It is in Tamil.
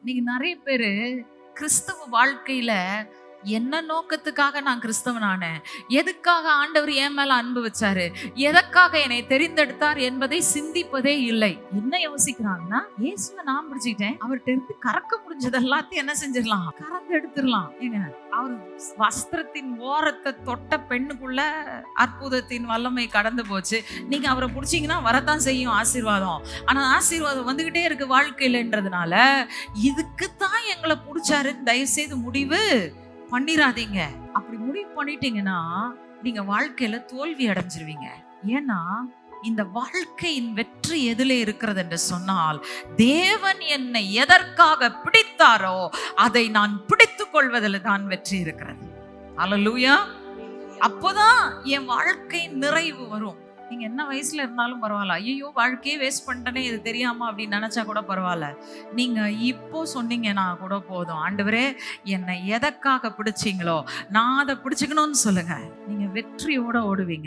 நீங்க நிறைய பேரு கிறிஸ்தவ வாழ்க்கையில என்ன நோக்கத்துக்காக நான் கிறிஸ்தவனானேன், எதுக்காக ஆண்டவர் என் மேல அன்பு வச்சாரு, எதற்காக என்னை தெரிந்தெடுத்தார் என்பதை சிந்திப்பதே இல்லை. என்ன யோசிக்கிறாங்கன்னா, இயேசுவை நான் பிடிச்சிட்டேன், அவர்கிட்ட இருந்து கறக்க முடிஞ்சது எல்லாத்தையும் என்ன செஞ்சிடலாம், கறந்து எடுத்துடலாம். ஏங்க, அவர் வஸ்திரத்தின் ஓரத்தை தொட்ட பெண்ணுக்குள்ள அற்புதத்தின் வல்லமை கடந்து போச்சு. நீங்க அவரை பிடிச்சீங்கன்னா வரத்தான் செய்யும் ஆசீர்வாதம். ஆனா ஆசீர்வாதம் வந்துகிட்டே இருக்கு வாழ்க்கையிலன்றதுனால, இதுக்குத்தான் எங்களை பிடிச்சாருன்னு தயவு செய்து முடிவு பண்ணிராதீங்க. அப்படி முடிவு பண்ணிட்டீங்கன்னா நீங்க வாழ்க்கையில தோல்வி அடைஞ்சிருவீங்க. ஏன்னா இந்த வாழ்க்கையின் வெற்றி எதிலே இருக்கிறது என்று சொன்னால், தேவன் என்னை எதற்காக பிடித்தாரோ அதை நான் பிடித்துக் கொள்வதில் தான் வெற்றி இருக்கிறது. அல்லேலூயா. அப்போதான் என் வாழ்க்கை நிறைவு வரும். நீங்க என்ன வயசுல இருந்தாலும் பரவாயில்ல, ஐயோ வாழ்க்கையே வேஸ்ட் பண்ணிட்டேனே இது தெரியாம அப்படின்னு நினைச்சா கூட பரவாயில்ல. நீங்க இப்போ சொன்னீங்கன்னா கூட போதும், ஆண்டவரே என்னை எதற்காக பிடிச்சீங்களோ நான் அதை பிடிச்சுக்கணும்னு சொல்லுங்க, நீங்க வெற்றியோட ஓடுவீங்க.